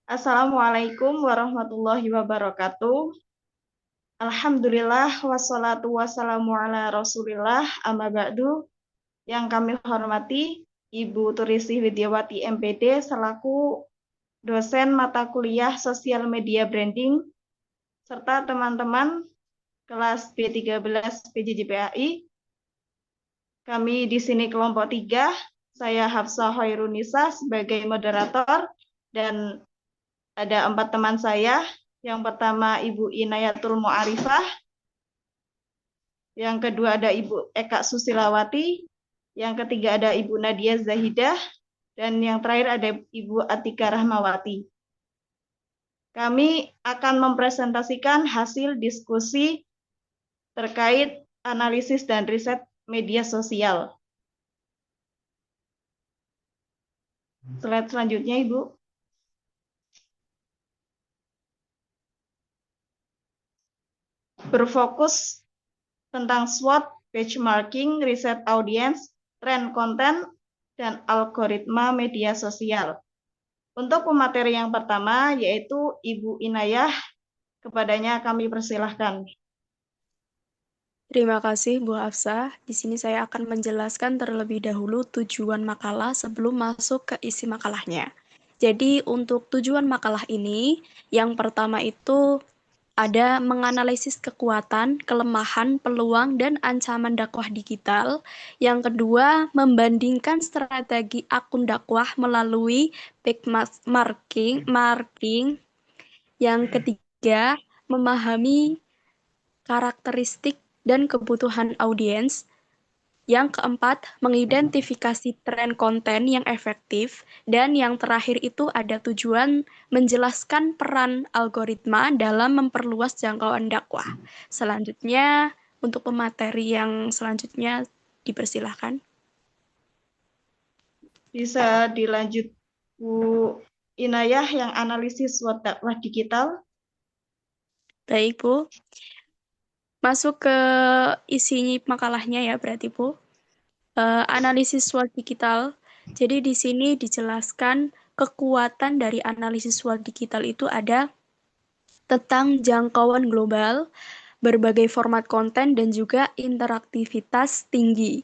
Assalamualaikum warahmatullahi wabarakatuh. Alhamdulillah wassalatu wassalamu ala Rasulillah amma ba'du. Yang kami hormati Ibu Turisih Widyawati MPD selaku dosen mata kuliah Sosial Media Branding serta teman-teman kelas B13 PJJPAI. Kami di sini kelompok 3. Saya Hafsah Hoirunisa sebagai moderator dan ada 4 teman saya. Yang pertama Ibu Inayatul Mu'arifah, yang kedua ada Ibu Eka Susilawati, yang ketiga ada Ibu Nadia Zahidah, dan yang terakhir ada Ibu Atika Rahmawati. Kami akan mempresentasikan hasil diskusi terkait analisis dan riset media sosial. Slide selanjutnya, Ibu. Berfokus tentang SWOT, benchmarking, riset audiens, tren konten, dan algoritma media sosial. Untuk pemateri yang pertama yaitu Ibu Inayah, kepadanya kami persilahkan. Terima kasih Bu Hafsah. Di sini saya akan menjelaskan terlebih dahulu tujuan makalah sebelum masuk ke isi makalahnya. Jadi untuk tujuan makalah ini, yang pertama itu ada menganalisis kekuatan, kelemahan, peluang, dan ancaman dakwah digital. Yang kedua, membandingkan strategi akun dakwah melalui benchmarking. Yang ketiga, memahami karakteristik dan kebutuhan audiens. Yang keempat, mengidentifikasi tren konten yang efektif. Dan yang terakhir itu ada tujuan menjelaskan peran algoritma dalam memperluas jangkauan dakwah. Selanjutnya, untuk pemateri yang selanjutnya dipersilahkan. Bisa dilanjut Bu Inayah yang analisis SWOT dakwah digital. Baik, Bu. Masuk ke isi makalahnya ya berarti, Bu. Analisis SWOT digital. Jadi di sini dijelaskan kekuatan dari analisis SWOT digital itu ada tentang jangkauan global, berbagai format konten, dan juga interaktivitas tinggi.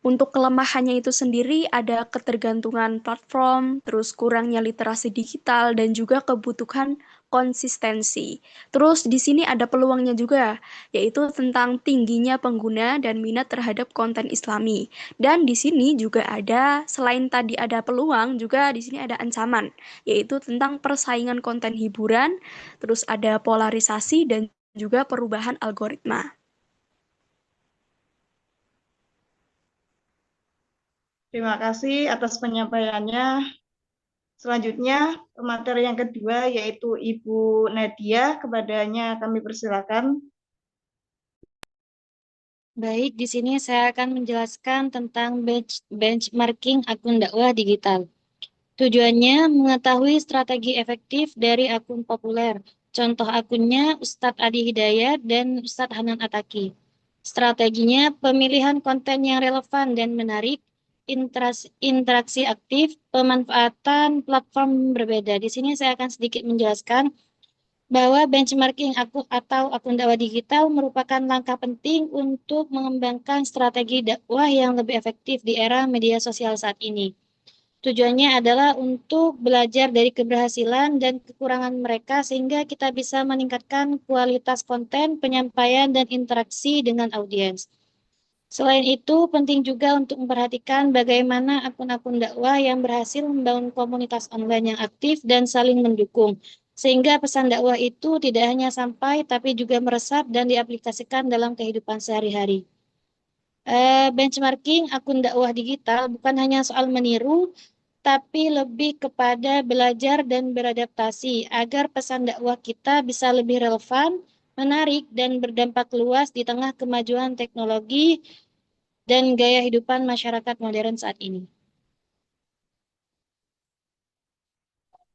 Untuk kelemahannya itu sendiri ada ketergantungan platform, terus kurangnya literasi digital, dan juga kebutuhan konsistensi. Terus di sini ada peluangnya juga, yaitu tentang tingginya pengguna dan minat terhadap konten Islami. Dan di sini juga ada, selain tadi ada peluang, juga di sini ada ancaman, yaitu tentang persaingan konten hiburan, terus ada polarisasi dan juga perubahan algoritma. Terima kasih atas penyampaiannya. Selanjutnya, materi yang kedua yaitu Ibu Nadia, kepadanya kami persilakan. Baik, di sini saya akan menjelaskan tentang benchmarking akun dakwah digital. Tujuannya mengetahui strategi efektif dari akun populer. Contoh akunnya Ustadz Adi Hidayat dan Ustadz Hanan Ataki. Strateginya pemilihan konten yang relevan dan menarik, interaksi aktif, pemanfaatan platform berbeda. Di sini saya akan sedikit menjelaskan bahwa benchmarking akun dakwah digital merupakan langkah penting untuk mengembangkan strategi dakwah yang lebih efektif di era media sosial saat ini. Tujuannya adalah untuk belajar dari keberhasilan dan kekurangan mereka sehingga kita bisa meningkatkan kualitas konten, penyampaian, dan interaksi dengan audiens. Selain itu, penting juga untuk memperhatikan bagaimana akun-akun dakwah yang berhasil membangun komunitas online yang aktif dan saling mendukung, sehingga pesan dakwah itu tidak hanya sampai, tapi juga meresap dan diaplikasikan dalam kehidupan sehari-hari. Benchmarking akun dakwah digital bukan hanya soal meniru, tapi lebih kepada belajar dan beradaptasi agar pesan dakwah kita bisa lebih relevan, menarik, dan berdampak luas di tengah kemajuan teknologi dan gaya hidupan masyarakat modern saat ini.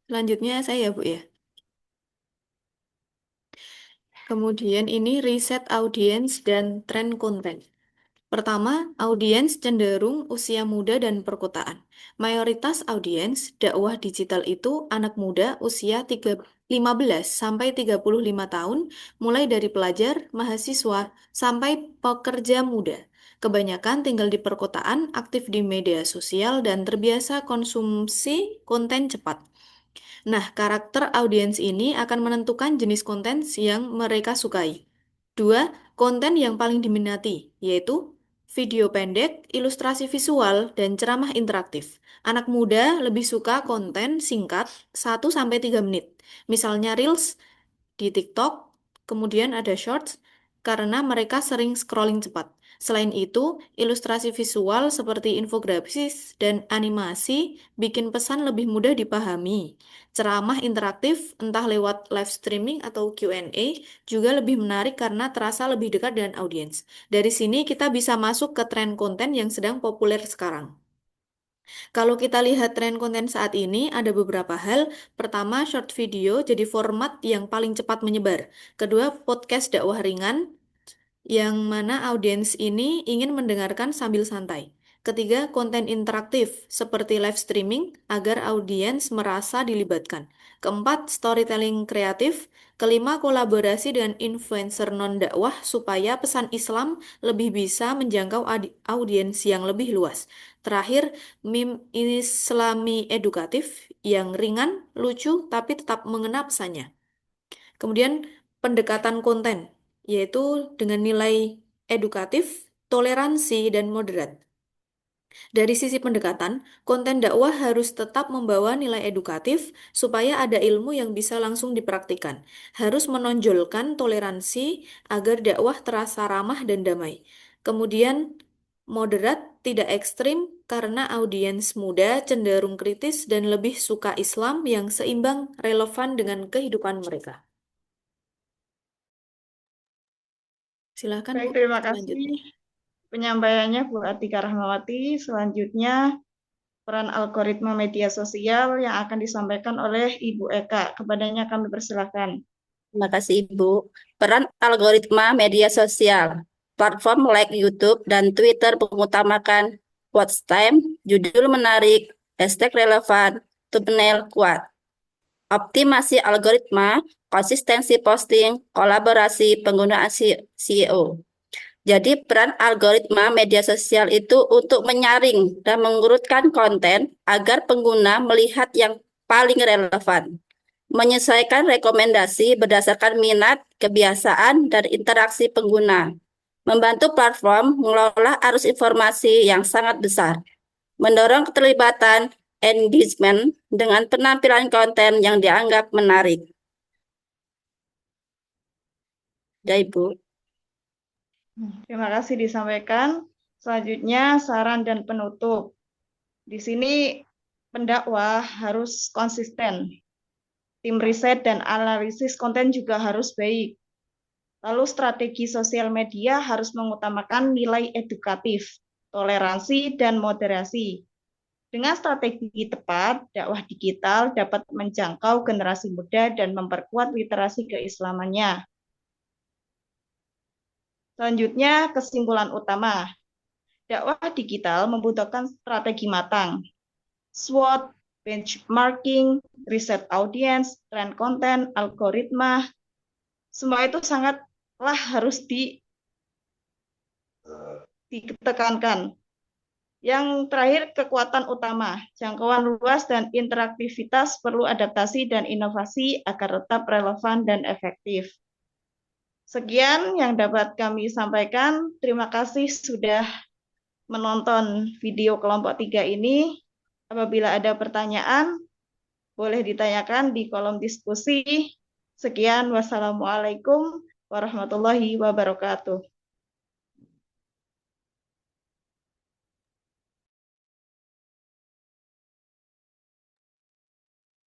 Selanjutnya saya ya Bu ya. Kemudian ini riset audiens dan tren konten. Pertama, audiens cenderung usia muda dan perkotaan. Mayoritas audiens dakwah digital itu anak muda usia 15 sampai 35 tahun, mulai dari pelajar, mahasiswa, sampai pekerja muda. Kebanyakan tinggal di perkotaan, aktif di media sosial, dan terbiasa konsumsi konten cepat. Nah, karakter audiens ini akan menentukan jenis konten yang mereka sukai. 2. Konten yang paling diminati, yaitu video pendek, ilustrasi visual, dan ceramah interaktif. Anak muda lebih suka konten singkat 1-3 menit. Misalnya Reels di TikTok, kemudian ada Shorts, karena mereka sering scrolling cepat. Selain itu, ilustrasi visual seperti infografis dan animasi bikin pesan lebih mudah dipahami. Ceramah interaktif, entah lewat live streaming atau Q&A, juga lebih menarik karena terasa lebih dekat dengan audiens. Dari sini kita bisa masuk ke tren konten yang sedang populer sekarang. Kalau kita lihat tren konten saat ini, ada beberapa hal. Pertama, short video jadi format yang paling cepat menyebar. Kedua, podcast dakwah ringan, yang mana audiens ini ingin mendengarkan sambil santai. Ketiga, konten interaktif seperti live streaming agar audiens merasa dilibatkan. Keempat, storytelling kreatif. Kelima, kolaborasi dengan influencer non-dakwah supaya pesan Islam lebih bisa menjangkau audiens yang lebih luas. Terakhir, meme Islami edukatif yang ringan, lucu, tapi tetap mengena pesannya. Kemudian, pendekatan konten, yaitu dengan nilai edukatif, toleransi, dan moderat. Dari sisi pendekatan, konten dakwah harus tetap membawa nilai edukatif supaya ada ilmu yang bisa langsung dipraktikkan. Harus menonjolkan toleransi agar dakwah terasa ramah dan damai. Kemudian, moderat, tidak ekstrim karena audiens muda cenderung kritis dan lebih suka Islam yang seimbang, relevan dengan kehidupan mereka. Silakan Bu, Baik, terima selanjutnya. kasih penyampaiannya Bu Atika Rahmawati. Selanjutnya, peran algoritma media sosial yang akan disampaikan oleh Ibu Eka. Kepadanya kami persilakan. Terima kasih, Ibu. Peran algoritma media sosial. Platform like YouTube dan Twitter mengutamakan watch time, judul menarik, hashtag relevan, thumbnail kuat. Optimasi algoritma, konsistensi posting, kolaborasi penggunaan SEO. Jadi peran algoritma media sosial itu untuk menyaring dan mengurutkan konten agar pengguna melihat yang paling relevan. Menyesuaikan rekomendasi berdasarkan minat, kebiasaan, dan interaksi pengguna. Membantu platform mengelola arus informasi yang sangat besar. Mendorong keterlibatan engagement dengan penampilan konten yang dianggap menarik. Ya, Ibu. Terima kasih disampaikan. Selanjutnya, saran dan penutup. Di sini pendakwah harus konsisten. Tim riset dan analisis konten juga harus baik. Lalu strategi sosial media harus mengutamakan nilai edukatif, toleransi, dan moderasi. Dengan strategi tepat, dakwah digital dapat menjangkau generasi muda dan memperkuat literasi keislamannya. Selanjutnya, kesimpulan utama. Dakwah digital membutuhkan strategi matang. SWOT, benchmarking, riset audiens, tren konten, algoritma, semua itu sangatlah harus ditekankan. Yang terakhir, kekuatan utama, jangkauan luas dan interaktivitas perlu adaptasi dan inovasi agar tetap relevan dan efektif. Sekian yang dapat kami sampaikan. Terima kasih sudah menonton video kelompok 3 ini. Apabila ada pertanyaan, boleh ditanyakan di kolom diskusi. Sekian, wassalamualaikum warahmatullahi wabarakatuh.